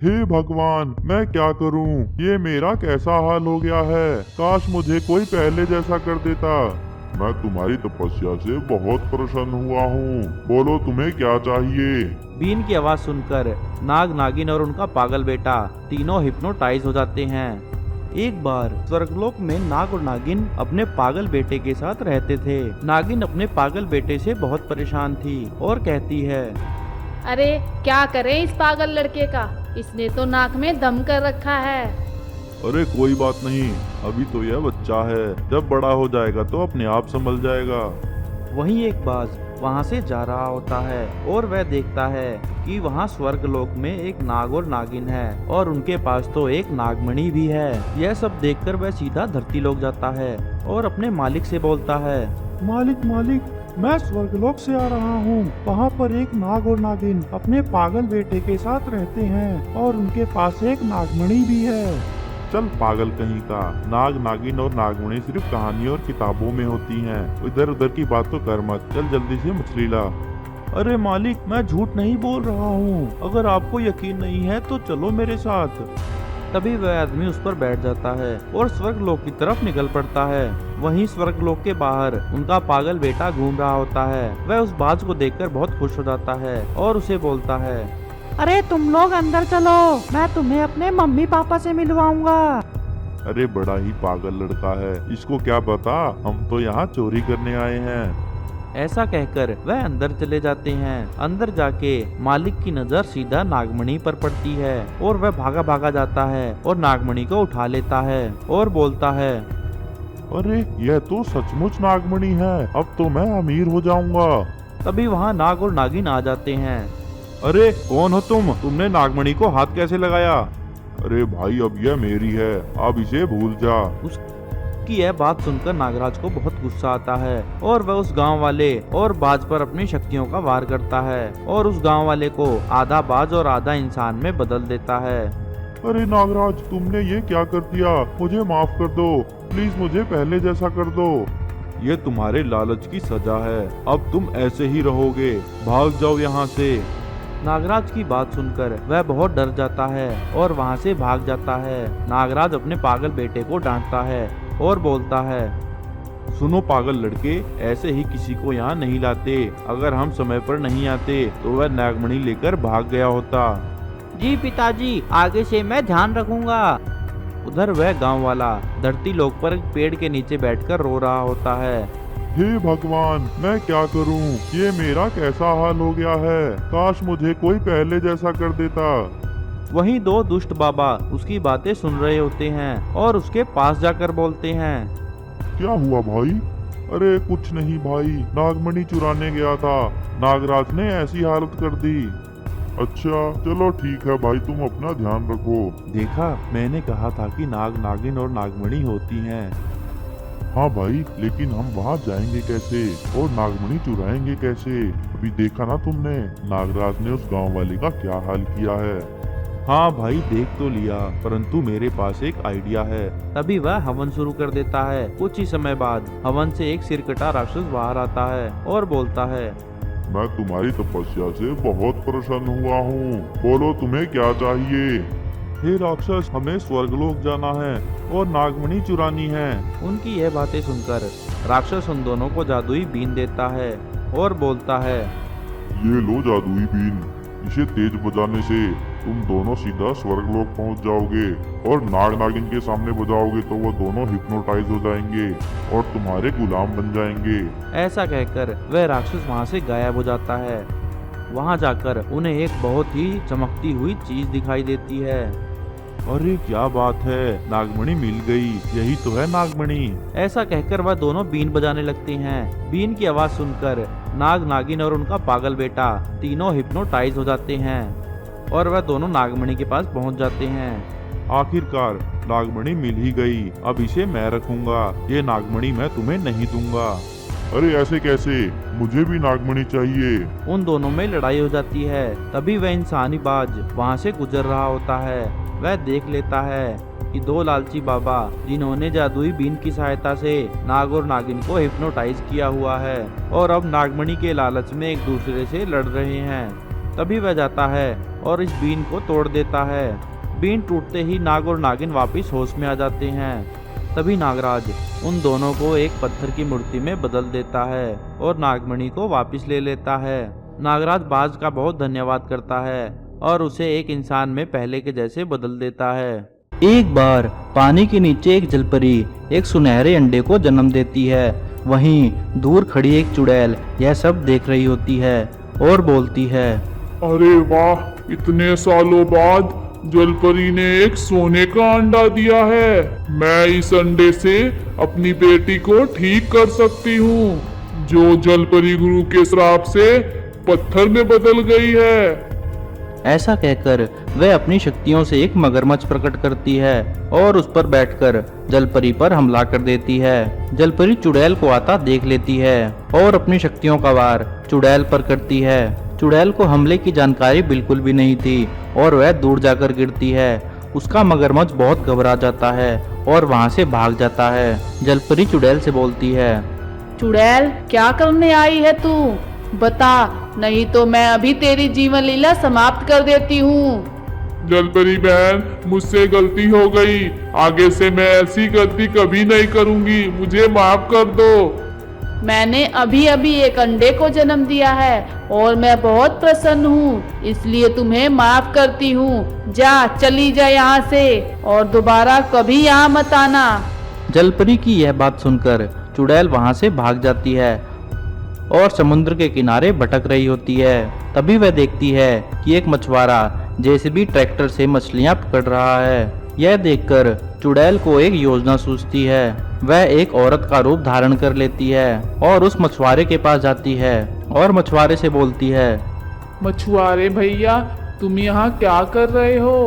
हे भगवान, मैं क्या करूं? ये मेरा कैसा हाल हो गया है। काश मुझे कोई पहले जैसा कर देता। मैं तुम्हारी तपस्या से बहुत प्रसन्न हुआ हूँ। बोलो तुम्हें क्या चाहिए? बीन की आवाज सुनकर नाग नागिन और उनका पागल बेटा तीनों हिप्नोटाइज हो जाते हैं। एक बार स्वर्गलोक में नाग और नागिन अपने पागल बेटे के साथ रहते थे। नागिन अपने पागल बेटे से बहुत परेशान थी और कहती है, अरे क्या करें इस पागल लड़के का, इसने तो नाक में दम कर रखा है। अरे कोई बात नहीं, अभी तो यह बच्चा है, जब बड़ा हो जाएगा तो अपने आप संभल जाएगा। वहीं एक बाज वहां से जा रहा होता है और वह देखता है कि वहां स्वर्गलोक में एक नाग और नागिन है और उनके पास तो एक नागमणि भी है। यह सब देखकर वह सीधा धरती लोक जाता है और अपने मालिक से बोलता है, मालिक मालिक, मैं स्वर्गलोक से आ रहा हूँ। वहाँ पर एक नाग और नागिन अपने पागल बेटे के साथ रहते हैं और उनके पास एक नागमणि भी है। चल पागल कहीं का, नाग नागिन और नागमणि सिर्फ कहानियों और किताबों में होती हैं। इधर उधर की बात तो कर मत, चल जल्दी से मछली ला। अरे मालिक, मैं झूठ नहीं बोल रहा हूँ। अगर आपको यकीन नहीं है तो चलो मेरे साथ। तभी वह आदमी उस पर बैठ जाता है और स्वर्गलोक की तरफ निकल पड़ता है। वहीं स्वर्गलोक के बाहर उनका पागल बेटा घूम रहा होता है। वह उस बाज को देखकर बहुत खुश हो जाता है और उसे बोलता है, अरे तुम लोग अंदर चलो, मैं तुम्हें अपने मम्मी पापा से मिलवाऊंगा। अरे बड़ा ही पागल लड़का है, इसको क्या पता हम तो यहाँ चोरी करने आए हैं। ऐसा कहकर वह अंदर चले जाते हैं। अंदर जाके मालिक की नजर सीधा नागमणि पर पड़ती है और वह भागा भागा जाता है और नागमणि को उठा लेता है और बोलता है, अरे यह तो सचमुच नागमणि है, अब तो मैं अमीर हो जाऊंगा। तभी वहाँ नाग और नागिन आ जाते हैं। अरे कौन हो तुमने नागमणि को हाथ कैसे लगाया? अरे भाई अब यह मेरी है, अब इसे भूल जा। उसकी यह बात सुनकर नागराज को बहुत गुस्सा आता है और वह उस गांव वाले और बाज पर अपनी शक्तियों का वार करता है और उस गांव वाले को आधा बाज और आधा इंसान में बदल देता है। अरे नागराज, तुमने ये क्या कर दिया? मुझे माफ कर दो, प्लीज मुझे पहले जैसा कर दो। ये तुम्हारे लालच की सजा है, अब तुम ऐसे ही रहोगे, भाग जाओ यहाँ से। नागराज की बात सुनकर वह बहुत डर जाता है और वहां से भाग जाता है। नागराज अपने पागल बेटे को डांटता है और बोलता है, सुनो पागल लड़के, ऐसे ही किसी को यहाँ नहीं लाते। अगर हम समय पर नहीं आते तो वह नागमणि लेकर भाग गया होता। जी पिताजी, आगे से मैं ध्यान रखूंगा। उधर वह गांव वाला धरती लोक पर एक पेड़ के नीचे बैठकर रो रहा होता है। हे भगवान, मैं क्या करूं? ये मेरा कैसा हाल हो गया है। काश मुझे कोई पहले जैसा कर देता। वहीं दो दुष्ट बाबा उसकी बातें सुन रहे होते हैं और उसके पास जाकर बोलते हैं, क्या हुआ भाई? अरे कुछ नहीं भाई, नागमणि चुराने गया था, नागराज ने ऐसी हालत कर दी। अच्छा चलो ठीक है भाई, तुम अपना ध्यान रखो। देखा, मैंने कहा था कि नाग नागिन और नागमणि होती हैं। हाँ भाई, लेकिन हम वहाँ जाएंगे कैसे और नागमणि चुराएंगे कैसे? अभी देखा ना तुमने, नागराज ने उस गांव वाले का क्या हाल किया है। हाँ भाई देख तो लिया, परंतु मेरे पास एक आइडिया है। तभी वह हवन शुरू कर देता है। कुछ ही समय बाद हवन से एक सिरकटा राक्षस बाहर आता है और बोलता है, मैं तुम्हारी तपस्या से बहुत प्रसन्न हुआ हूँ, बोलो तुम्हें क्या चाहिए? हे राक्षस, हमें स्वर्गलोक जाना है और नागमणि चुरानी है। उनकी यह बातें सुनकर राक्षस उन दोनों को जादुई बीन देता है और बोलता है, ये लो जादुई बीन, इसे तेज बजाने से तुम दोनों सीधा स्वर्गलोक पहुंच जाओगे और नाग नागिन के सामने बजाओगे तो वो दोनों हिप्नोटाइज हो जाएंगे और तुम्हारे गुलाम बन जाएंगे। ऐसा कहकर वह राक्षस वहां से गायब हो जाता है। वहां जाकर उन्हें एक बहुत ही चमकती हुई चीज दिखाई देती है। अरे क्या बात है, नागमणि मिल गई, यही तो है नागमणि। ऐसा कहकर वह दोनों बीन बजाने लगते हैं। बीन की आवाज सुनकर नाग नागिन और उनका पागल बेटा तीनों हिप्नोटाइज हो जाते हैं और वह दोनों नागमणि के पास पहुंच जाते हैं। आखिरकार नागमणि मिल ही गई, अब इसे मैं रखूंगा, ये नागमणि मैं तुम्हें नहीं दूंगा। अरे ऐसे कैसे, मुझे भी नागमणि चाहिए। उन दोनों में लड़ाई हो जाती है। तभी वह इंसानी बाज वहां से गुजर रहा होता है। वह देख लेता है कि दो लालची बाबा, जिन्होंने जादुई बीन की सहायता से नाग और नागिन को हिप्नोटाइज किया हुआ है और अब नागमणि के लालच में एक दूसरे से लड़ रहे हैं। तभी वह जाता है और इस बीन को तोड़ देता है। बीन टूटते ही नाग और नागिन वापस होश में आ जाते हैं। तभी नागराज उन दोनों को एक पत्थर की मूर्ति में बदल देता है और नागमणि को वापस ले लेता है। नागराज बाज का बहुत धन्यवाद करता है और उसे एक इंसान में पहले के जैसे बदल देता है। एक बार पानी के नीचे एक जलपरी एक सुनहरे अंडे को जन्म देती है। वहीं दूर खड़ी एक चुड़ैल यह सब देख रही होती है और बोलती है, अरे वाह, इतने सालों बाद जलपरी ने एक सोने का अंडा दिया है। मैं इस अंडे से अपनी बेटी को ठीक कर सकती हूँ जो जलपरी गुरु के श्राप से पत्थर में बदल गई है। ऐसा कहकर वह अपनी शक्तियों से एक मगरमच्छ प्रकट करती है और उस पर बैठकर जलपरी पर हमला कर देती है। जलपरी चुड़ैल को आता देख लेती है और अपनी शक्तियों का वार चुड़ैल पर करती है। चुड़ैल को हमले की जानकारी बिल्कुल भी नहीं थी और वह दूर जाकर गिरती है। उसका मगरमच्छ बहुत घबरा जाता है और वहां से भाग जाता है। जलपरी चुड़ैल से बोलती है, चुड़ैल क्या करने आई है तू? बता, नहीं तो मैं अभी तेरी जीवन लीला समाप्त कर देती हूँ। जलपरी बहन, मुझसे गलती हो गई। आगे से मैं ऐसी गलती कभी नहीं करूंगी। मुझे माफ कर दो। मैंने अभी अभी एक अंडे को जन्म दिया है और मैं बहुत प्रसन्न हूँ, इसलिए तुम्हें माफ करती हूँ। जा, चली जा यहाँ से और दोबारा कभी यहाँ मत आना। जलपरी की यह बात सुनकर चुड़ैल वहां से भाग जाती है और समुद्र के किनारे भटक रही होती है। तभी वह देखती है कि एक मछुआरा जेसीबी ट्रैक्टर से मछलियां पकड़ रहा है। यह देखकर चुड़ैल को एक योजना सूझती है। वह एक औरत का रूप धारण कर लेती है और उस मछुआरे के पास जाती है और मछुआरे से बोलती है, मछुआरे भैया, तुम यहाँ क्या कर रहे हो?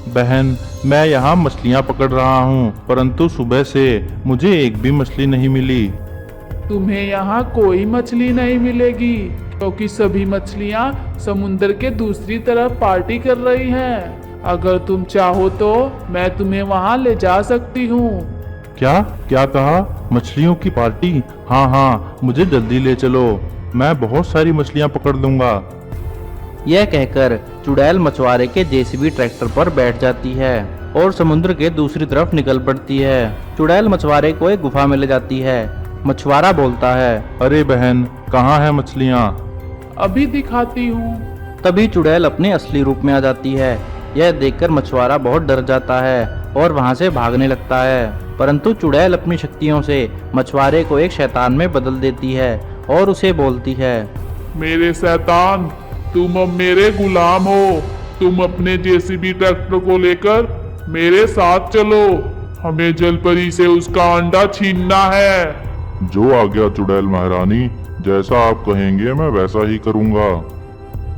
बहन, मैं यहाँ मछलियाँ पकड़ रहा हूँ, परंतु सुबह से मुझे एक भी मछली नहीं मिली। तुम्हें यहाँ कोई मछली नहीं मिलेगी क्योंकि सभी मछलियाँ समुद्र के दूसरी तरफ पार्टी कर रही हैं। अगर तुम चाहो तो मैं तुम्हें वहाँ ले जा सकती हूँ। क्या क्या कहा? मछलियों की पार्टी? हाँ हाँ, मुझे जल्दी ले चलो, मैं बहुत सारी मछलियाँ पकड़ लूंगा। यह कहकर चुड़ैल मछुआरे के जेसीबी ट्रैक्टर पर बैठ जाती है और समुद्र के दूसरी तरफ निकल पड़ती है। चुड़ैल मछुआरे को एक गुफा में ले जाती है। मछुआरा बोलता है, अरे बहन, कहाँ है मछलियाँ? अभी दिखाती हूँ। तभी चुड़ैल अपने असली रूप में आ जाती है। यह देखकर मछुआरा बहुत डर जाता है और वहां से भागने लगता है, परंतु चुड़ैल अपनी शक्तियों से मछुआरे को एक शैतान में बदल देती है और उसे बोलती है, मेरे शैतान, तुम अब मेरे गुलाम हो। तुम अपने जेसीबी ट्रैक्टर को लेकर मेरे साथ चलो। हमें जलपरी से उसका अंडा छीनना है। जो आज्ञा चुड़ैल महारानी, जैसा आप कहेंगे मैं वैसा ही करूँगा।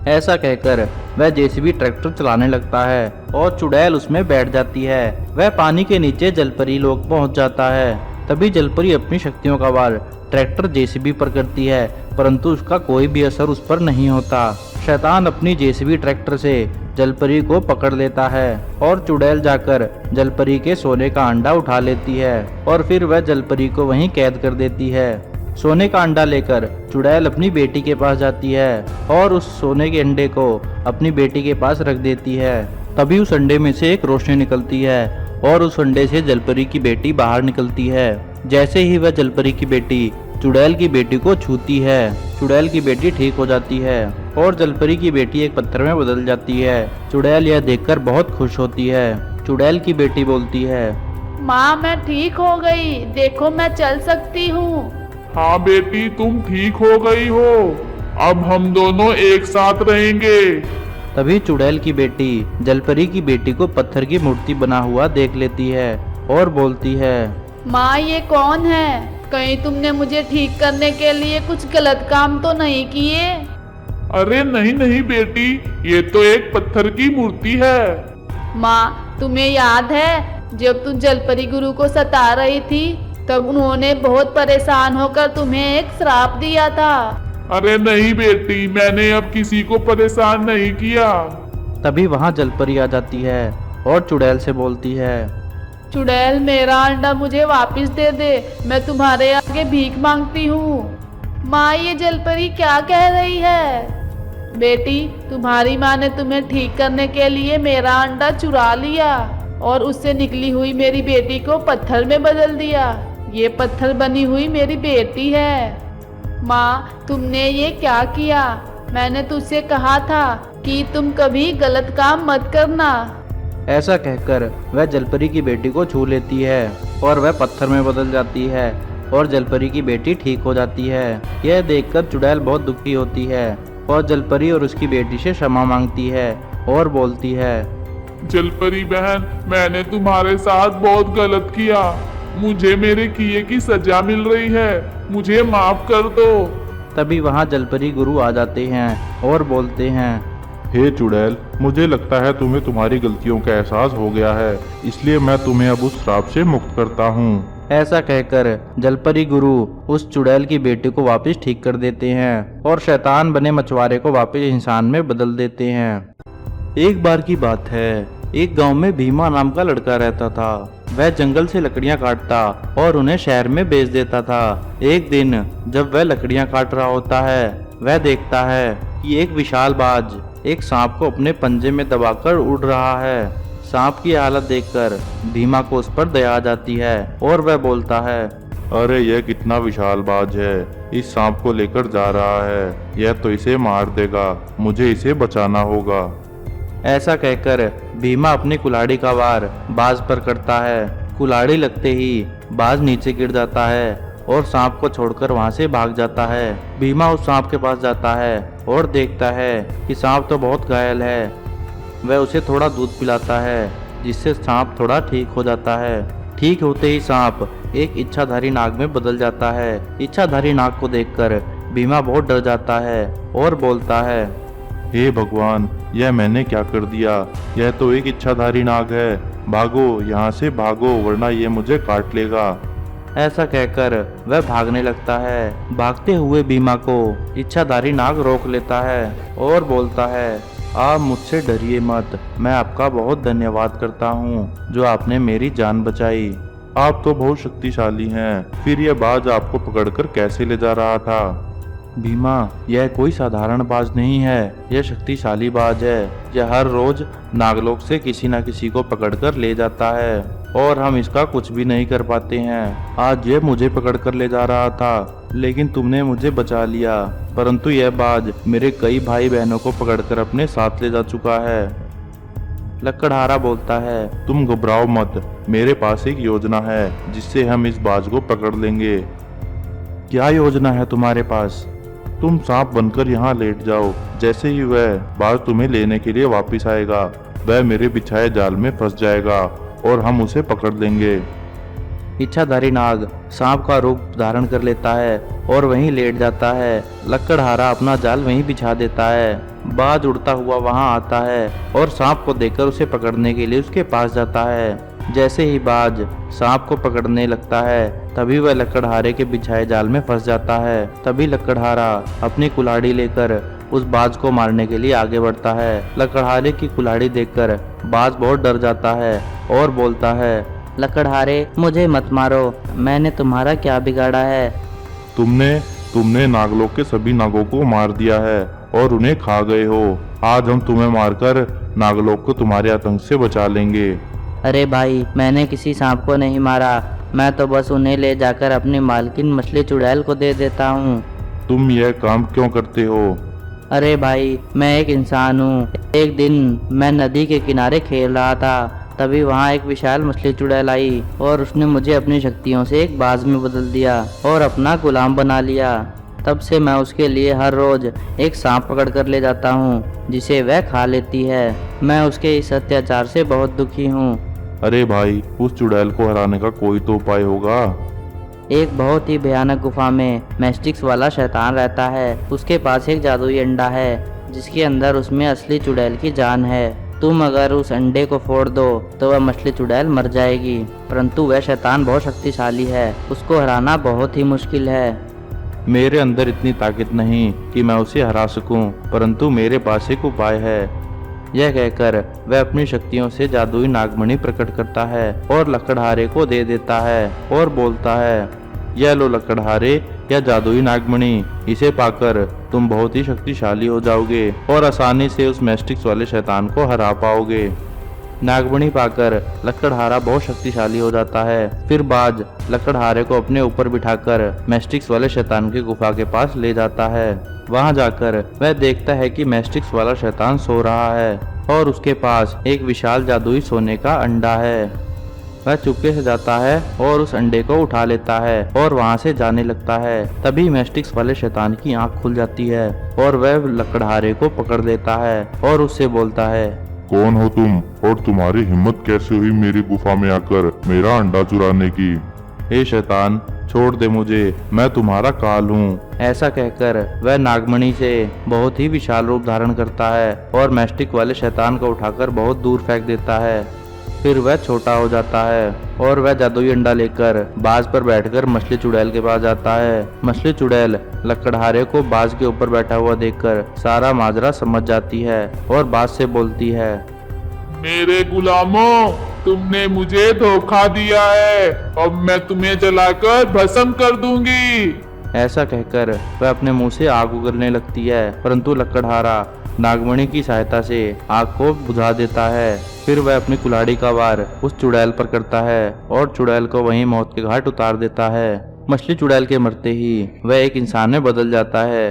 ऐसा कहकर वह जेसीबी ट्रैक्टर चलाने लगता है और चुड़ैल उसमें बैठ जाती है। वह पानी के नीचे जलपरी लोग पहुंच जाता है। तभी जलपरी अपनी शक्तियों का वार ट्रैक्टर जेसीबी पर करती है, परंतु उसका कोई भी असर उस पर नहीं होता। शैतान अपनी जेसीबी ट्रैक्टर से जलपरी को पकड़ लेता है और चुड़ैल जाकर जलपरी के सोने का अंडा उठा लेती है और फिर वह जलपरी को वहीं कैद कर देती है। सोने का अंडा लेकर चुड़ैल अपनी बेटी के पास जाती है और उस सोने के अंडे को अपनी बेटी के पास रख देती है। तभी उस अंडे में से एक रोशनी निकलती है और उस अंडे से जलपरी की बेटी बाहर निकलती है। जैसे ही वह जलपरी की बेटी चुड़ैल की बेटी को छूती है, चुड़ैल की बेटी ठीक हो जाती है और जलपरी की बेटी एक पत्थर में बदल जाती है। चुड़ैल यह देखकर बहुत खुश होती है। चुड़ैल की बेटी बोलती है, माँ, मैं ठीक हो गई, देखो मैं चल सकती हूँ। हाँ बेटी, तुम ठीक हो गई हो। अब हम दोनों एक साथ रहेंगे। तभी चुड़ैल की बेटी जलपरी की बेटी को पत्थर की मूर्ति बना हुआ देख लेती है और बोलती है, माँ, ये कौन है? कहीं तुमने मुझे ठीक करने के लिए कुछ गलत काम तो नहीं किए? अरे नहीं नहीं बेटी, ये तो एक पत्थर की मूर्ति है। माँ, तुम्हें याद है जब तुम जलपरी गुरु को सता रही थी तब उन्होंने बहुत परेशान होकर तुम्हें एक श्राप दिया था। अरे नहीं बेटी, मैंने अब किसी को परेशान नहीं किया। तभी वहां जलपरी आ जाती है और चुड़ैल से बोलती है, चुड़ैल, मेरा अंडा मुझे वापस दे दे, मैं तुम्हारे आगे भीख मांगती हूँ। माँ, ये जलपरी क्या कह रही है? बेटी, तुम्हारी माँ ने तुम्हें ठीक करने के लिए मेरा अंडा चुरा लिया और उससे निकली हुई मेरी बेटी को पत्थर में बदल दिया। ये पत्थर बनी हुई मेरी बेटी है। माँ, तुमने ये क्या किया? मैंने तुझसे कहा था कि तुम कभी गलत काम मत करना। ऐसा कहकर वह जलपरी की बेटी को छू लेती है और वह पत्थर में बदल जाती है और जलपरी की बेटी ठीक हो जाती है। यह देखकर चुड़ैल बहुत दुखी होती है और जलपरी और उसकी बेटी से क्षमा मांगती है और बोलती है, जलपरी बहन, मैंने तुम्हारे साथ बहुत गलत किया। मुझे मेरे किए की सजा मिल रही है, मुझे माफ कर दो। तभी वहाँ जलपरी गुरु आ जाते हैं और बोलते हैं, हे चुड़ैल, मुझे लगता है तुम्हें तुम्हारी गलतियों का एहसास हो गया है, इसलिए मैं तुम्हें अब उस श्राप से मुक्त करता हूँ। ऐसा कहकर जलपरी गुरु उस चुड़ैल की बेटी को वापस ठीक कर देते हैं और शैतान बने मछुआरे को वापस इंसान में बदल देते हैं। एक बार की बात है, एक गांव में भीमा नाम का लड़का रहता था। वह जंगल से लकड़ियां काटता और उन्हें शहर में बेच देता था। एक दिन जब वह लकड़ियां काट रहा होता है, वह देखता है कि एक विशाल बाज एक सांप को अपने पंजे में दबाकर उड़ रहा है। सांप की हालत देखकर भीमा को उस पर दया आ जाती है और वह बोलता है, अरे यह कितना विशाल बाज है, इस सांप को लेकर जा रहा है, यह तो इसे मार देगा, मुझे इसे बचाना होगा। ऐसा कहकर भीमा अपनी कुल्हाड़ी का वार बाज पर करता है। कुल्हाड़ी लगते ही बाज नीचे गिर जाता है और सांप को छोड़कर वहां से भाग जाता है। भीमा उस सांप के पास जाता है और देखता है कि सांप तो बहुत घायल है। वह उसे थोड़ा दूध पिलाता है, जिससे सांप थोड़ा ठीक हो जाता है। ठीक होते ही सांप एक इच्छाधारी नाग में बदल जाता है। इच्छाधारी नाग को देखकर भीमा बहुत डर जाता है और बोलता है, हे भगवान, यह मैंने क्या कर दिया? यह तो एक इच्छाधारी नाग है, भागो यहाँ से भागो, वरना ये मुझे काट लेगा। ऐसा कहकर वह भागने लगता है। भागते हुए भीमा को इच्छाधारी नाग रोक लेता है और बोलता है, आप मुझसे डरिए मत, मैं आपका बहुत धन्यवाद करता हूँ जो आपने मेरी जान बचाई। आप तो बहुत शक्तिशाली हैं, फिर यह बाज आपको पकड़कर कैसे ले जा रहा था? भीमा, यह कोई साधारण बाज नहीं है, यह शक्तिशाली बाज है। यह हर रोज नागलोक से किसी न किसी को पकड़कर ले जाता है और हम इसका कुछ भी नहीं कर पाते हैं। आज यह मुझे पकड़कर ले जा रहा था, लेकिन तुमने मुझे बचा लिया, परंतु यह बाज मेरे कई भाई बहनों को पकड़कर अपने साथ ले जा चुका है। लकड़हारा बोलता है, तुम घबराओ मत, मेरे पास एक योजना है जिससे हम इस बाज को पकड़ लेंगे। क्या योजना है तुम्हारे पास? तुम सांप बनकर यहाँ लेट जाओ, जैसे ही वह बाज तुम्हें लेने के लिए वापस आएगा, वह मेरे बिछाए जाल में फंस जाएगा और हम उसे पकड़ लेंगे। इच्छाधारी नाग सांप का रूप धारण कर लेता है और वहीं लेट जाता है। लकड़हारा अपना जाल वहीं बिछा देता है। बाज उड़ता हुआ वहां आता है और सांप को देखकर उसे पकड़ने के लिए उसके पास जाता है। जैसे ही बाज सांप को पकड़ने लगता है, तभी वह लकड़हारे के बिछाए जाल में फंस जाता है। तभी लकड़हारा अपनी कुल्हाड़ी लेकर उस बाज को मारने के लिए आगे बढ़ता है। लकड़हारे की कुल्हाड़ी देखकर बाज बहुत डर जाता है और बोलता है, लकड़हारे, मुझे मत मारो, मैंने तुम्हारा क्या बिगाड़ा है? तुमने नागलोक के सभी नागों को मार दिया है और उन्हें खा गए हो। आज हम तुम्हें मारकर नागलोक को तुम्हारे आतंक से बचा लेंगे। अरे भाई, मैंने किसी सांप को नहीं मारा, मैं तो बस उन्हें ले जाकर अपनी मालकिन मछली चुड़ैल को दे देता हूँ। तुम यह काम क्यों करते हो? अरे भाई, मैं एक इंसान हूँ। एक दिन मैं नदी के किनारे खेल रहा था, तभी वहाँ एक विशाल मछली चुड़ैल आई और उसने मुझे अपनी शक्तियों से एक बाज में बदल दिया और अपना गुलाम बना लिया। तब से मैं उसके लिए हर रोज एक सांप पकड़ कर ले जाता हूँ, जिसे वह खा लेती है। मैं उसके इस अत्याचार से बहुत दुखी हूँ। अरे भाई, उस चुड़ैल को हराने का कोई तो उपाय होगा। एक बहुत ही भयानक गुफा में मैस्टिक्स वाला शैतान रहता है। उसके पास एक जादुई अंडा है, जिसके अंदर उसमें असली चुड़ैल की जान है। तुम अगर उस अंडे को फोड़ दो तो वह मछली चुड़ैल मर जाएगी, परंतु वह शैतान बहुत शक्तिशाली है, उसको हराना बहुत ही मुश्किल है। मेरे अंदर इतनी ताकत नहीं कि मैं उसे हरा सकूं, परंतु मेरे पास एक उपाय है। यह कहकर वह अपनी शक्तियों से जादुई नागमणि प्रकट करता है और लकड़हारे को दे देता है और बोलता है, यह लो लकड़हारे, यह जादुई नागमणि, इसे पाकर तुम बहुत ही शक्तिशाली हो जाओगे और आसानी से उस मैस्टिक्स वाले शैतान को हरा पाओगे। नागमणि पाकर लकड़हारा बहुत शक्तिशाली हो जाता है। फिर बाज लकड़हारे को अपने ऊपर बिठाकर मैस्टिक्स वाले शैतान की गुफा के पास ले जाता है। वहां जाकर वह देखता है कि मैस्टिक्स वाला शैतान सो रहा है और उसके पास एक विशाल जादुई सोने का अंडा है। वह चुपके से जाता है और उस अंडे को उठा लेता है और वहां से जाने लगता है। तभी मैस्टिक्स वाले शैतान की आंख खुल जाती है और वह लकड़हारे को पकड़ लेता है और उससे बोलता है, कौन हो तुम और तुम्हारी हिम्मत कैसे हुई मेरी गुफा में आकर मेरा अंडा चुराने की? हे शैतान, छोड़ दे मुझे, मैं तुम्हारा काल हूँ। ऐसा कहकर वह नागमणि से बहुत ही विशाल रूप धारण करता है और मैस्टिक वाले शैतान को उठाकर बहुत दूर फेंक देता है। फिर वह छोटा हो जाता है और वह जादुई अंडा लेकर बाज पर बैठकर मछली चुड़ैल के पास जाता है। मछली चुड़ैल लकड़हारे को बाज के ऊपर बैठा हुआ देखकर सारा माजरा समझ जाती है और बाज से बोलती है, मेरे गुलामों, तुमने मुझे धोखा दिया है। अब मैं तुम्हें जलाकर भस्म कर दूंगी। ऐसा कहकर वह अपने मुंह से आग उगलने लगती है, परंतु लकड़हारा नागमणि की सहायता से आग को बुझा देता है। फिर वह अपनी कुल्हाड़ी का वार उस चुड़ैल पर करता है और चुड़ैल को वहीं मौत के घाट उतार देता है। मछली चुड़ैल के मरते ही वह एक इंसान में बदल जाता है।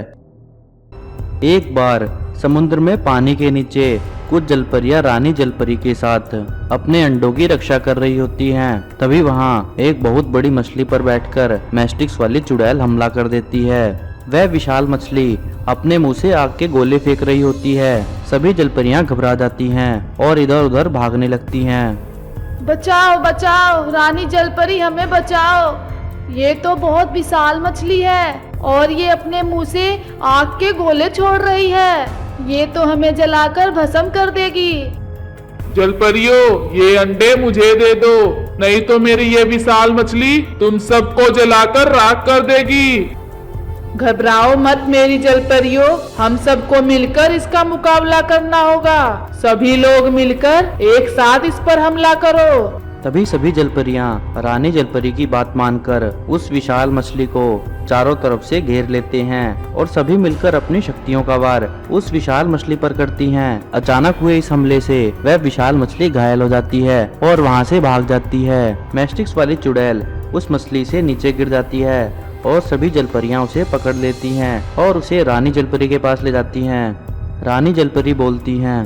एक बार समुद्र में पानी के नीचे कुछ जलपरियां रानी जलपरी के साथ अपने अंडों की रक्षा कर रही होती हैं। तभी वहां एक बहुत बड़ी मछली पर बैठकर मैस्टिक्स वाली चुड़ैल हमला कर देती है। वह विशाल मछली अपने मुंह से आग के गोले फेंक रही होती है। सभी जलपरियां घबरा जाती हैं और इधर उधर भागने लगती हैं। बचाओ बचाओ, रानी जलपरी हमें बचाओ। ये तो बहुत विशाल मछली है और ये अपने मुंह से आग के गोले छोड़ रही है। ये तो हमें जलाकर भस्म कर देगी। जलपरियों, ये अंडे मुझे दे दो, नहीं तो मेरी ये विशाल मछली तुम सबको जलाकर राख कर देगी। घबराओ मत मेरी जलपरियों, हम सबको मिलकर इसका मुकाबला करना होगा। सभी लोग मिलकर एक साथ इस पर हमला करो। तभी सभी जलपरियां रानी जलपरी की बात मानकर उस विशाल मछली को चारों तरफ से घेर लेते हैं और सभी मिलकर अपनी शक्तियों का वार उस विशाल मछली पर करती हैं। अचानक हुए इस हमले से वह विशाल मछली घायल हो जाती है और वहां से भाग जाती है। मैस्टिक्स वाली चुड़ैल उस मछली से नीचे गिर जाती है और सभी जलपरियां उसे पकड़ लेती हैं और उसे रानी जलपरी के पास ले जाती हैं। रानी जलपरी बोलती हैं,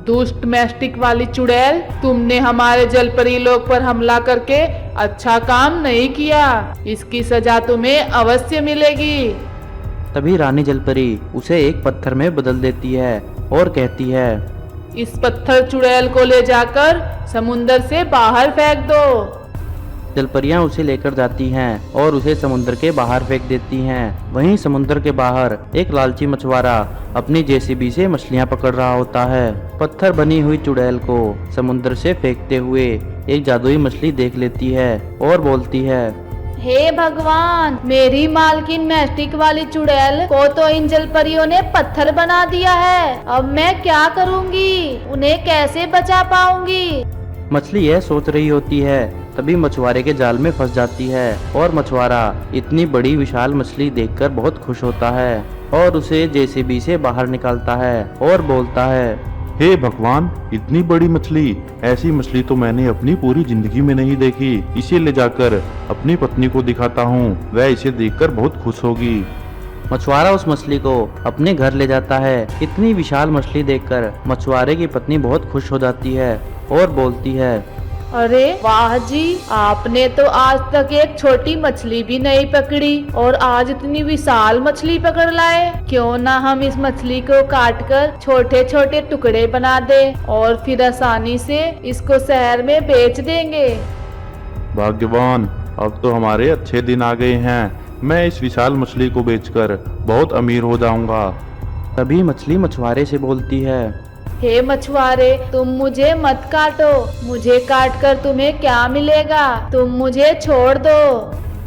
दुष्ट मैस्टिक वाली चुड़ैल, तुमने हमारे जलपरी लोग पर हमला करके अच्छा काम नहीं किया। इसकी सजा तुम्हें अवश्य मिलेगी। तभी रानी जलपरी उसे एक पत्थर में बदल देती है और कहती है, इस पत्थर चुड़ैल को ले जाकर समुंदर से बाहर फेंक दो। जलपरियां उसे लेकर जाती हैं और उसे समुद्र के बाहर फेंक देती हैं। वहीं समुद्र के बाहर एक लालची मछुआरा अपनी जेसीबी से मछलियां पकड़ रहा होता है। पत्थर बनी हुई चुड़ैल को समुद्र से फेंकते हुए एक जादुई मछली देख लेती है और बोलती है, हे भगवान, मेरी मालकिन मैस्टिक वाली चुड़ैल को तो इन जलपरियों ने पत्थर बना दिया है। अब मैं क्या करूंगी? उन्हें कैसे बचा पाऊंगी? मछली यह सोच रही होती है। तभी मछुआरे के जाल में फंस जाती है और मछुआरा इतनी बड़ी विशाल मछली देखकर बहुत खुश होता है और उसे जेसीबी से बाहर निकालता है और बोलता है, हे भगवान, इतनी बड़ी मछली, ऐसी मछली तो मैंने अपनी पूरी जिंदगी में नहीं देखी। इसे ले जाकर अपनी पत्नी को दिखाता हूँ, वह इसे देखकर बहुत खुश होगी। मछुआरा उस मछली को अपने घर ले जाता है। इतनी विशाल मछली देखकर मछुआरे की पत्नी बहुत खुश हो जाती है और बोलती है, अरे वाह जी, आपने तो आज तक एक छोटी मछली भी नहीं पकड़ी और आज इतनी विशाल मछली पकड़ लाए। क्यों ना हम इस मछली को काटकर छोटे छोटे टुकड़े बना दें और फिर आसानी से इसको शहर में बेच देंगे। भाग्यवान, अब तो हमारे अच्छे दिन आ गए हैं। मैं इस विशाल मछली को बेचकर बहुत अमीर हो जाऊंगा। तभी मछली मछुआरे से बोलती है, हे मछुआरे, तुम मुझे मत काटो। मुझे काटकर तुम्हें क्या मिलेगा? तुम मुझे छोड़ दो।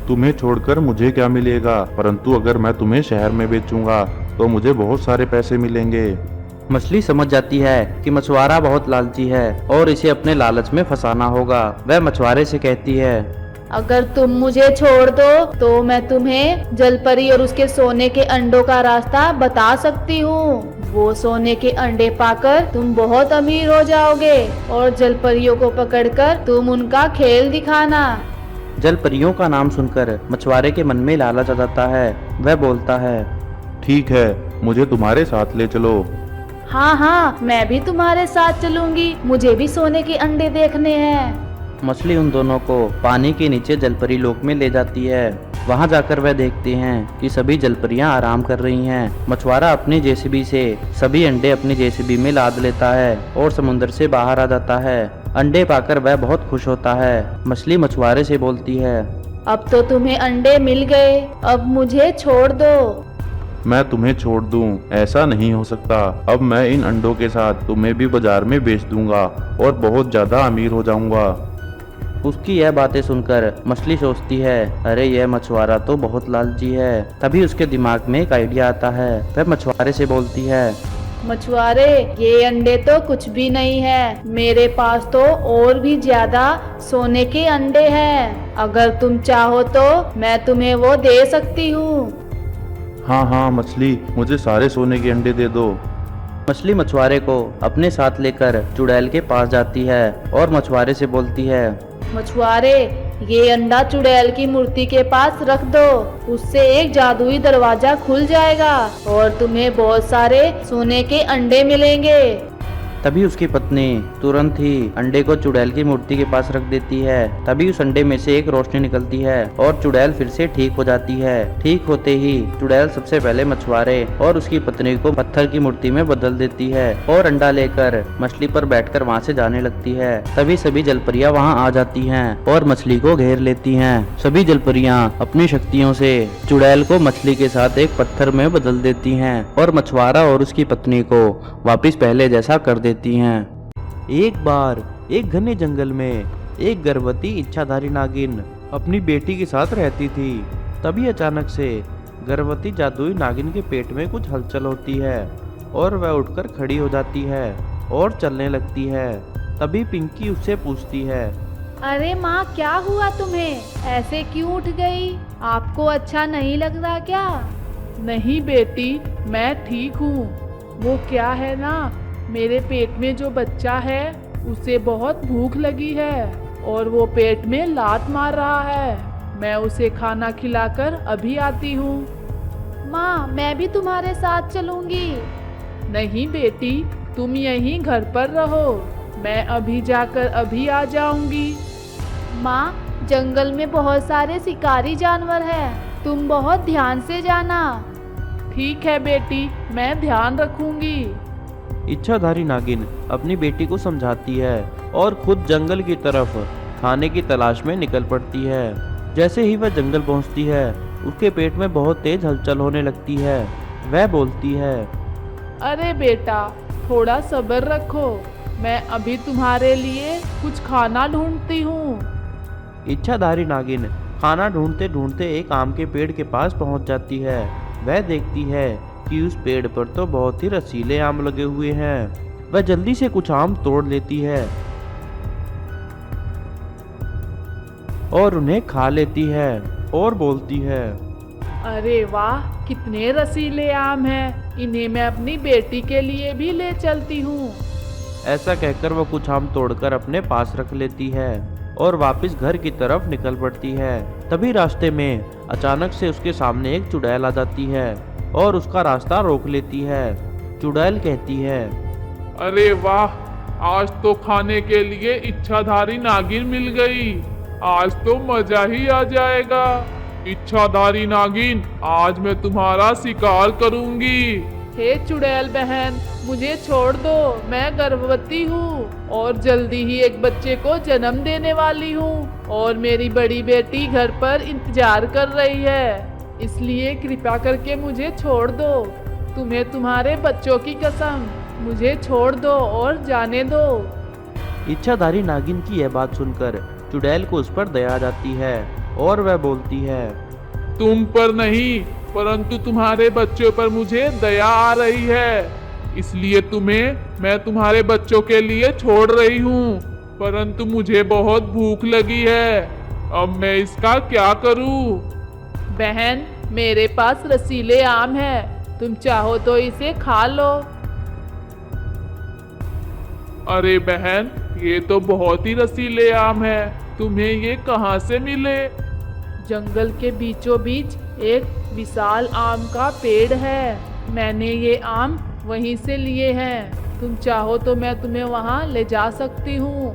तुम्हें छोड़कर मुझे क्या मिलेगा, परंतु अगर मैं तुम्हें शहर में बेचूंगा तो मुझे बहुत सारे पैसे मिलेंगे। मछली समझ जाती है कि मछुआरा बहुत लालची है और इसे अपने लालच में फंसाना होगा। वह मछुआरे से कहती है, अगर तुम मुझे छोड़ दो तो मैं तुम्हें जलपरी और उसके सोने के अंडों का रास्ता बता सकती हूँ। वो सोने के अंडे पाकर तुम बहुत अमीर हो जाओगे और जलपरियों को पकड़कर तुम उनका खेल दिखाना। जलपरियों का नाम सुनकर मछुआरे के मन में लालच आ जाता है। वह बोलता है, ठीक है, मुझे तुम्हारे साथ ले चलो। हाँ हाँ, मैं भी तुम्हारे साथ चलूंगी, मुझे भी सोने के अंडे देखने हैं। मछली उन दोनों को पानी के नीचे जलपरी लोक में ले जाती है। वहां जाकर वह देखते हैं कि सभी जलपरियां आराम कर रही हैं। मछुआरा अपनी जेसीबी से सभी अंडे अपनी जेसीबी में लाद लेता है और समुद्र से बाहर आ जाता है। अंडे पाकर वह बहुत खुश होता है। मछली मछुआरे से बोलती है, अब तो तुम्हें अंडे मिल गए, अब मुझे छोड़ दो। मैं तुम्हें छोड़ दूं, ऐसा नहीं हो सकता। अब मैं इन अंडों के साथ तुम्हें भी बाजार में बेच दूंगा और बहुत ज्यादा अमीर हो जाऊंगा। उसकी यह बातें सुनकर मछली सोचती है, अरे यह मछुआरा तो बहुत लालची है। तभी उसके दिमाग में एक आइडिया आता है। वह मछुआरे से बोलती है, मछुआरे, ये अंडे तो कुछ भी नहीं है, मेरे पास तो और भी ज्यादा सोने के अंडे हैं। अगर तुम चाहो तो मैं तुम्हें वो दे सकती हूँ। हाँ हाँ मछली, मुझे सारे सोने के अंडे दे दो। मछली मछुआरे को अपने साथ लेकर चुड़ैल के पास जाती है और मछुआरे से बोलती है, मछुआरे, ये अंडा चुड़ैल की मूर्ति के पास रख दो, उससे एक जादुई दरवाजा खुल जाएगा और तुम्हें बहुत सारे सोने के अंडे मिलेंगे। तभी उसकी पत्नी तुरंत ही अंडे को चुड़ैल की मूर्ति के पास रख देती है। तभी उस अंडे में से एक रोशनी निकलती है और चुड़ैल फिर से ठीक हो जाती है। ठीक होते ही चुड़ैल सबसे पहले मछुआरे और उसकी पत्नी को पत्थर की मूर्ति में बदल देती है और अंडा लेकर मछली पर बैठकर वहां से जाने लगती है। तभी सभी जलपरियां वहां आ जाती हैं और मछली को घेर लेती हैं। सभी जलपरियां अपनी शक्तियों से चुड़ैल को मछली के साथ एक पत्थर में बदल देती हैं और मछुआरा और उसकी पत्नी को वापिस पहले जैसा कर देती हैं। एक बार एक घने जंगल में एक गर्भवती इच्छाधारी नागिन अपनी बेटी के साथ रहती थी। तभी अचानक से गर्भवती जादुई नागिन के पेट में कुछ हलचल होती है और वह उठकर खड़ी हो जाती है और चलने लगती है। तभी पिंकी उससे पूछती है, अरे माँ, क्या हुआ तुम्हें? ऐसे क्यों उठ गई? आपको अच्छा नहीं लग रहा क्या? नहीं बेटी, मैं ठीक हूँ। वो क्या है ना, मेरे पेट में जो बच्चा है उसे बहुत भूख लगी है और वो पेट में लात मार रहा है। मैं उसे खाना खिलाकर अभी आती हूँ। माँ, मैं भी तुम्हारे साथ चलूंगी। नहीं बेटी, तुम यहीं घर पर रहो, मैं अभी जाकर अभी आ जाऊंगी। माँ, जंगल में बहुत सारे शिकारी जानवर हैं, तुम बहुत ध्यान से जाना। ठीक है बेटी, मैं ध्यान रखूंगी। इच्छाधारी नागिन अपनी बेटी को समझाती है और खुद जंगल की तरफ खाने की तलाश में निकल पड़ती है। जैसे ही वह जंगल पहुंचती है, उसके पेट में बहुत तेज हलचल होने लगती है। वह बोलती है, अरे बेटा, थोड़ा सब्र रखो, मैं अभी तुम्हारे लिए कुछ खाना ढूंढती हूँ। इच्छाधारी नागिन खाना ढूंढते ढूंढते एक आम के पेड़ के पास पहुंच जाती है। वह देखती है कि उस पेड़ पर तो बहुत ही रसीले आम लगे हुए हैं। वह जल्दी से कुछ आम तोड़ लेती है और उन्हें खा लेती है और बोलती है, अरे वाह, कितने रसीले आम हैं, इन्हें मैं अपनी बेटी के लिए भी ले चलती हूँ। ऐसा कहकर वह कुछ आम तोड़कर अपने पास रख लेती है और वापस घर की तरफ निकल पड़ती है। तभी रास्ते में अचानक से उसके सामने एक चुड़ैल आ जाती है और उसका रास्ता रोक लेती है। चुड़ैल कहती है, अरे वाह, आज तो खाने के लिए इच्छाधारी नागिन मिल गई। आज तो मजा ही आ जाएगा। इच्छाधारी नागिन, आज मैं तुम्हारा शिकार करूंगी। हे चुड़ैल बहन, मुझे छोड़ दो, मैं गर्भवती हूँ और जल्दी ही एक बच्चे को जन्म देने वाली हूँ और मेरी बड़ी बेटी घर पर इंतजार कर रही है। इसलिए कृपा करके मुझे छोड़ दो। तुम्हें तुम्हारे बच्चों की कसम, मुझे छोड़ दो और जाने दो। इच्छाधारी नागिन की यह बात सुनकर चुड़ैल को उस पर दया आ जाती है और वह बोलती है, तुम पर नहीं, परंतु तुम्हारे बच्चों पर मुझे दया आ रही है, इसलिए मैं तुम्हारे बच्चों के लिए छोड़ रही हूँ। परंतु मुझे बहुत भूख लगी है, अब मैं इसका क्या करूं? बहन, मेरे पास रसीले आम है, तुम चाहो तो इसे खा लो। अरे बहन, ये तो बहुत ही रसीले आम है, तुम्हें ये कहाँ से मिले? जंगल के बीचों बीच एक विशाल आम का पेड़ है, मैंने ये आम वहीं से लिए हैं, तुम चाहो तो मैं तुम्हें वहाँ ले जा सकती हूँ।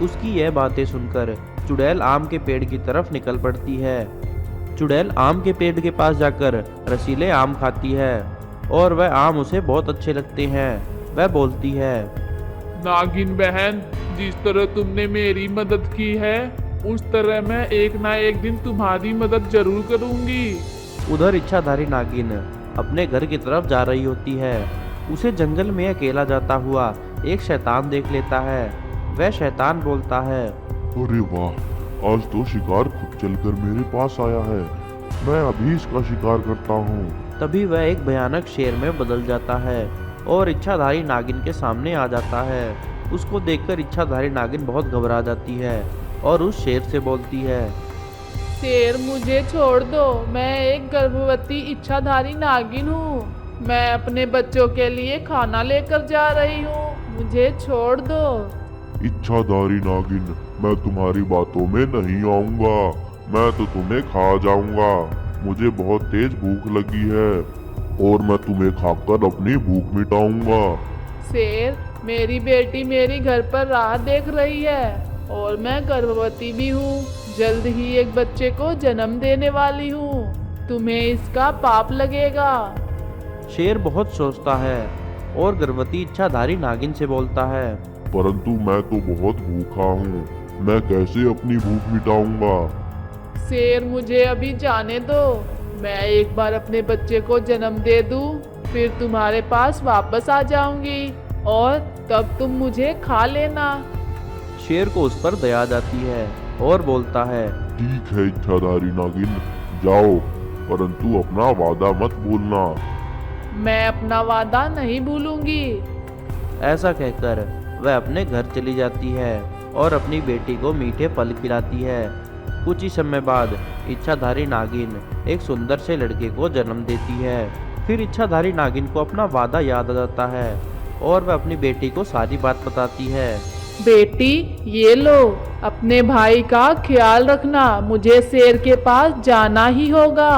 उसकी यह बातें सुनकर चुड़ैल आम के पेड़ की तरफ निकल पड़ती है। चुड़ैल आम के पेड़ के पास जाकर रसीले आम खाती है और वह आम उसे बहुत अच्छे लगते हैं। वह बोलती है, नागिन बहन, जिस तरह तुमने मेरी मदद की है, उस तरह मैं एक ना एक दिन तुम्हारी मदद जरूर करूंगी। उधर इच्छाधारी नागिन अपने घर की तरफ जा रही होती है। उसे जंगल में अकेला जाता हुआ एक शैतान देख लेता है। वह शैतान बोलता है, अरे वाह, आज तो शिकार खुद चलकर मेरे पास आया है। मैं अभी इसका शिकार करता हूँ। तभी वह एक भयानक शेर में बदल जाता है और इच्छाधारी नागिन के सामने आ जाता है। उसको देखकर इच्छाधारी नागिन बहुत घबरा जाती है और उस शेर से बोलती है, शेर, मुझे छोड़ दो, मैं एक गर्भवती इच्छाधारी नागिन हूँ, मैं अपने बच्चों के लिए खाना लेकर जा रही हूँ, मुझे छोड़ दो। इच्छाधारी नागिन, मैं तुम्हारी बातों में नहीं आऊंगा। मैं तो तुम्हें खा जाऊंगा। मुझे बहुत तेज भूख लगी है और मैं तुम्हें खाकर अपनी भूख मिटाऊंगा। शेर, मेरी बेटी मेरी घर पर राह देख रही है और मैं गर्भवती भी हूँ, जल्द ही एक बच्चे को जन्म देने वाली हूँ, तुम्हें इसका पाप लगेगा। शेर बहुत सोचता है और गर्भवती इच्छाधारी नागिन से बोलता है, परंतु मैं तो बहुत भूखा हूँ, मैं कैसे अपनी भूख मिटाऊंगा। शेर, मुझे अभी जाने दो, मैं एक बार अपने बच्चे को जन्म दे दूं, फिर तुम्हारे पास वापस आ जाऊंगी और तब तुम मुझे खा लेना। शेर को उस पर दया जाती है और बोलता है, ठीक है इच्छाधारी नागिन, जाओ, परंतु अपना वादा मत भूलना। मैं अपना वादा नहीं भूलूंगी। ऐसा कहकर वह अपने घर चली जाती है और अपनी बेटी को मीठे फल खिलाती है। कुछ ही समय बाद इच्छाधारी नागिन एक सुंदर से लड़के को जन्म देती है। फिर इच्छाधारी नागिन को अपना वादा याद आ जाता है और वह अपनी बेटी को सारी बात बताती है। बेटी, ये लो, अपने भाई का ख्याल रखना, मुझे शेर के पास जाना ही होगा।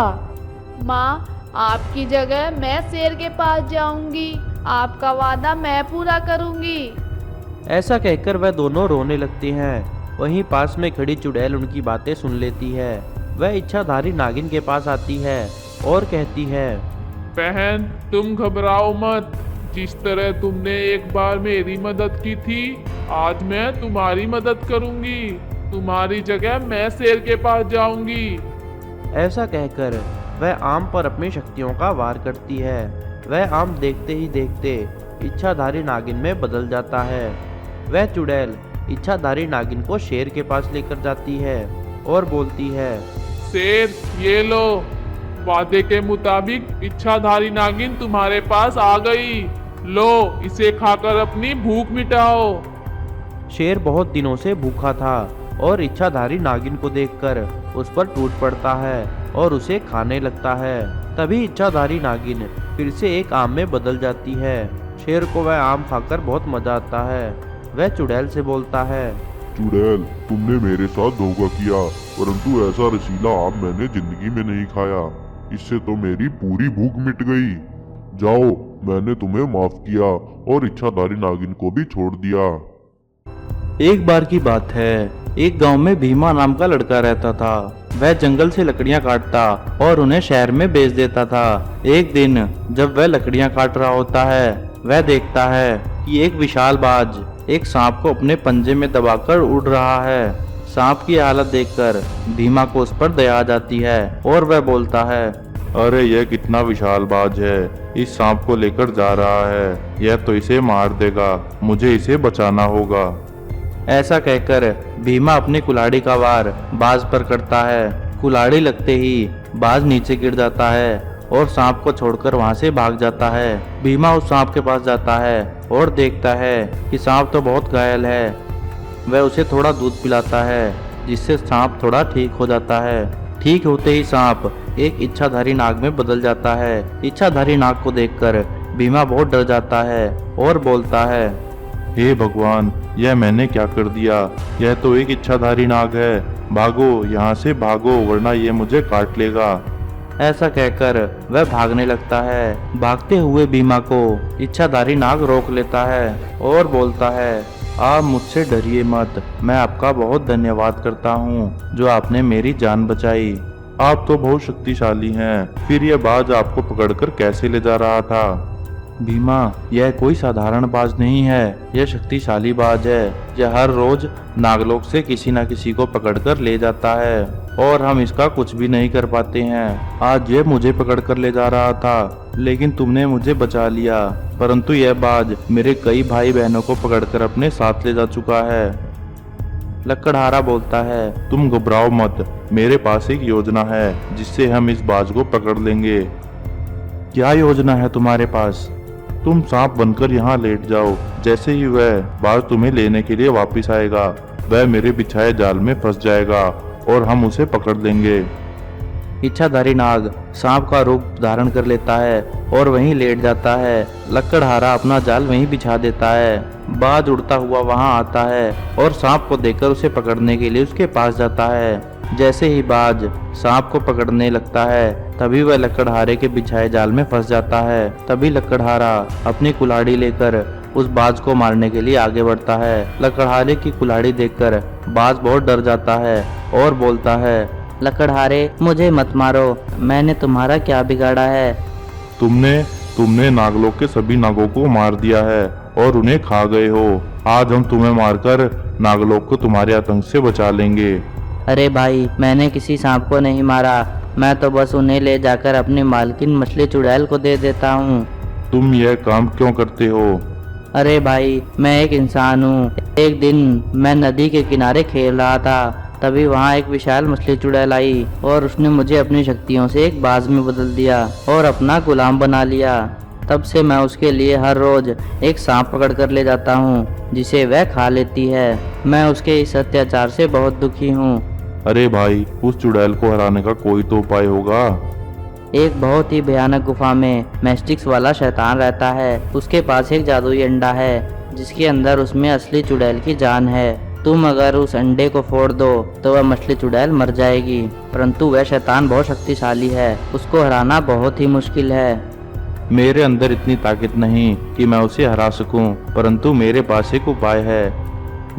माँ, आपकी जगह मैं शेर के पास जाऊंगी, आपका वादा मैं पूरा करूंगी। ऐसा कहकर वह दोनों रोने लगते हैं। वहीं पास में खड़ी चुड़ैल उनकी बातें सुन लेती है। वह इच्छाधारी नागिन के पास आती है और कहती है, बहन, तुम घबराओ मत, जिस तरह तुमने एक बार मेरी मदद की थी, आज मैं तुम्हारी मदद करूंगी, तुम्हारी जगह मैं शेर के पास जाऊंगी। ऐसा कहकर वह आम पर अपनी शक्तियों का वार करती है। वह आम देखते ही देखते इच्छाधारी नागिन में बदल जाता है। वह चुड़ैल इच्छाधारी नागिन को शेर के पास लेकर जाती है और बोलती है, शेर, ये लो, वादे के मुताबिक इच्छाधारी नागिन तुम्हारे पास आ गई, लो, इसे खाकर अपनी भूख मिटाओ। शेर बहुत दिनों से भूखा था और इच्छाधारी नागिन को देखकर उस पर टूट पड़ता है और उसे खाने लगता है। तभी इच्छाधारी नागिन फिर से एक आम में बदल जाती है। शेर को वह आम खाकर बहुत मजा आता है। वह चुड़ैल से बोलता है, चुड़ैल, तुमने मेरे साथ धोखा किया, परंतु ऐसा रसीला आम मैंने जिंदगी में नहीं खाया। इससे तो मेरी पूरी भूख मिट गई। जाओ, मैंने तुम्हें माफ किया और इच्छाधारी नागिन को भी छोड़ दिया। एक बार की बात है, एक गांव में भीमा नाम का लड़का रहता था। वह जंगल से लकड़ियां काटता और उन्हें शहर में बेच देता था। एक दिन जब वह लकड़ियां काट रहा होता है, वह देखता है कि एक विशाल बाज एक सांप को अपने पंजे में दबाकर उड़ रहा है। सांप की हालत देखकर भीमा को उस पर दया आ जाती है और वह बोलता है, अरे यह कितना विशाल बाज है, इस सांप को लेकर जा रहा है, यह तो इसे मार देगा, मुझे इसे बचाना होगा। ऐसा कहकर भीमा अपनी कुल्हाड़ी का वार बाज पर करता है। कुल्हाड़ी लगते ही बाज नीचे गिर जाता है और सांप को छोड़कर वहां से भाग जाता है। भीमा उस सांप के पास जाता है और देखता है कि सांप तो बहुत घायल है। वह उसे थोड़ा दूध पिलाता है जिससे सांप थोड़ा ठीक हो जाता है। ठीक होते ही सांप एक इच्छाधारी नाग में बदल जाता है। इच्छाधारी नाग को देखकर भीमा बहुत डर जाता है और बोलता है, हे भगवान, यह मैंने क्या कर दिया? यह तो एक इच्छाधारी नाग है। भागो, यहाँ से भागो, वरना ये मुझे काट लेगा। ऐसा कहकर वह भागने लगता है। भागते हुए भीमा को इच्छाधारी नाग रोक लेता है और बोलता है, आप मुझसे डरिए मत। मैं आपका बहुत धन्यवाद करता हूँ जो आपने मेरी जान बचाई। आप तो बहुत शक्तिशाली हैं। फिर यह बाज आपको पकड़कर कैसे ले जा रहा था? भीमा, यह कोई साधारण बाज नहीं है, यह शक्तिशाली बाज है। यह हर रोज नागलोक से किसी न किसी को पकड़कर ले जाता है और हम इसका कुछ भी नहीं कर पाते हैं। आज यह मुझे पकड़कर ले जा रहा था, लेकिन तुमने मुझे बचा लिया। परंतु यह बाज मेरे कई भाई बहनों को पकड़कर अपने साथ ले जा चुका है। लकड़हारा बोलता है, तुम घबराओ मत, मेरे पास एक योजना है जिससे हम इस बाज को पकड़ लेंगे। क्या योजना है तुम्हारे पास? तुम सांप बनकर यहाँ लेट जाओ। जैसे ही वह बाज तुम्हें लेने के लिए वापस आएगा, वह मेरे बिछाए जाल में फंस जाएगा और हम उसे पकड़ लेंगे। इच्छाधारी नाग सांप का रूप धारण कर लेता है और वहीं लेट जाता है। लकड़हारा अपना जाल वहीं बिछा देता है। बाज उड़ता हुआ वहां आता है और सांप को देखकर उसे पकड़ने के लिए उसके पास जाता है। जैसे ही बाज सांप को पकड़ने लगता है, तभी वह लकड़हारे के बिछाए जाल में फंस जाता है। तभी लकड़हारा अपनी कुल्हाड़ी लेकर उस बाज को मारने के लिए आगे बढ़ता है। लकड़हारे की कुल्हाड़ी देखकर बाज बहुत डर जाता है और बोलता है, लकड़हारे, मुझे मत मारो, मैंने तुम्हारा क्या बिगाड़ा है? तुमने नागलोक के सभी नागों को मार दिया है और उन्हें खा गए हो। आज हम तुम्हें मारकर नागलोक को तुम्हारे आतंक से बचा लेंगे। अरे भाई, मैंने किसी सांप को नहीं मारा, मैं तो बस उन्हें ले जाकर अपनी मालकिन मछली चुड़ैल को दे देता हूँ। तुम यह काम क्यों करते हो? अरे भाई, मैं एक इंसान हूँ। एक दिन मैं नदी के किनारे खेल रहा था, तभी वहाँ एक विशाल मछली चुड़ैल आई और उसने मुझे अपनी शक्तियों से एक बाज में बदल दिया और अपना गुलाम बना लिया। तब से मैं उसके लिए हर रोज एक सांप पकड़ कर ले जाता हूँ जिसे वह खा लेती है। मैं उसके इस अत्याचार से बहुत दुखी हूँ। अरे भाई, उस चुड़ैल को हराने का कोई तो उपाय होगा। एक बहुत ही भयानक गुफा में मैस्टिक्स वाला शैतान रहता है। उसके पास एक जादुई अंडा है जिसके अंदर उसमें असली चुड़ैल की जान है। तुम अगर उस अंडे को फोड़ दो तो वह मछली चुड़ैल मर जाएगी, परंतु वह शैतान बहुत शक्तिशाली है, उसको हराना बहुत ही मुश्किल है। मेरे अंदर इतनी ताकत नहीं कि मैं उसे हरा सकूं, परंतु मेरे पास एक उपाय है।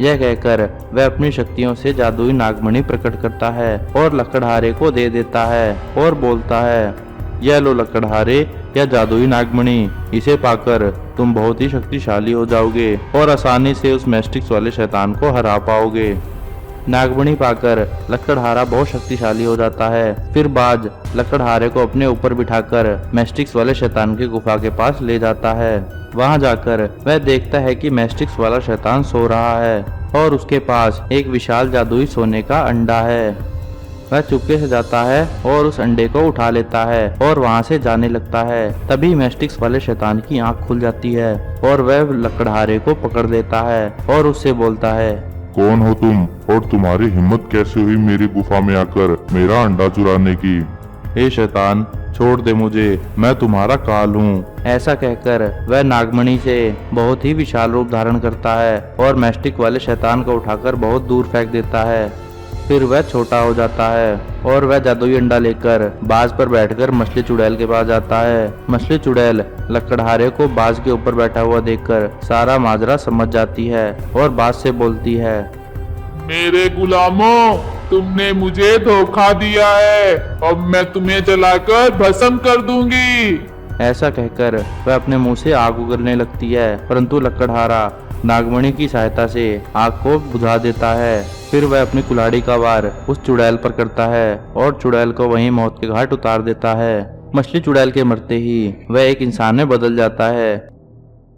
यह कहकर वह अपनी शक्तियों से जादुई नागमणि प्रकट करता है और लकड़हारे को दे देता है और बोलता है, यह लो लकड़हारे, यह जादुई नागमणि, इसे पाकर तुम बहुत ही शक्तिशाली हो जाओगे और आसानी से उस मैस्टिक्स वाले शैतान को हरा पाओगे। नागमणि पाकर लकड़हारा बहुत शक्तिशाली हो जाता है। फिर बाज लकड़हारे को अपने ऊपर बिठाकर मैस्टिक्स वाले शैतान की गुफा के पास ले जाता है। वहां जाकर वह देखता है कि मैस्टिक्स वाला शैतान सो रहा है और उसके पास एक विशाल जादुई सोने का अंडा है। वह चुपके से जाता है और उस अंडे को उठा लेता है और वहां से जाने लगता है। तभी मैस्टिक्स वाले शैतान की आंख खुल जाती है और वह लकड़हारे को पकड़ लेता है और उससे बोलता है, कौन हो तुम और तुम्हारी हिम्मत कैसे हुई मेरी गुफा में आकर मेरा अंडा चुराने की? हे शैतान, छोड़ दे मुझे, मैं तुम्हारा काल हूँ। ऐसा कहकर वह नागमणि से बहुत ही विशाल रूप धारण करता है और मैस्टिक वाले शैतान को उठाकर बहुत दूर फेंक देता है। फिर वह छोटा हो जाता है और वह जादुई अंडा लेकर बाज पर बैठकर मछली चुड़ैल के पास जाता है। मछली चुड़ैल लकड़हारे को बाज के ऊपर बैठा हुआ देखकर सारा माजरा समझ जाती है और बाज से बोलती है, मेरे गुलामों, तुमने मुझे धोखा दिया है, अब मैं तुम्हें जलाकर भस्म कर दूंगी। ऐसा कहकर वह अपने मुंह से आग उगलने लगती है, परंतु लकड़हारा नागमणि की सहायता से आग को बुझा देता है। फिर वह अपनी कुल्हाड़ी का वार उस चुड़ैल पर करता है और चुड़ैल को वहीं मौत के घाट उतार देता है। मछली चुड़ैल के मरते ही वह एक इंसान में बदल जाता है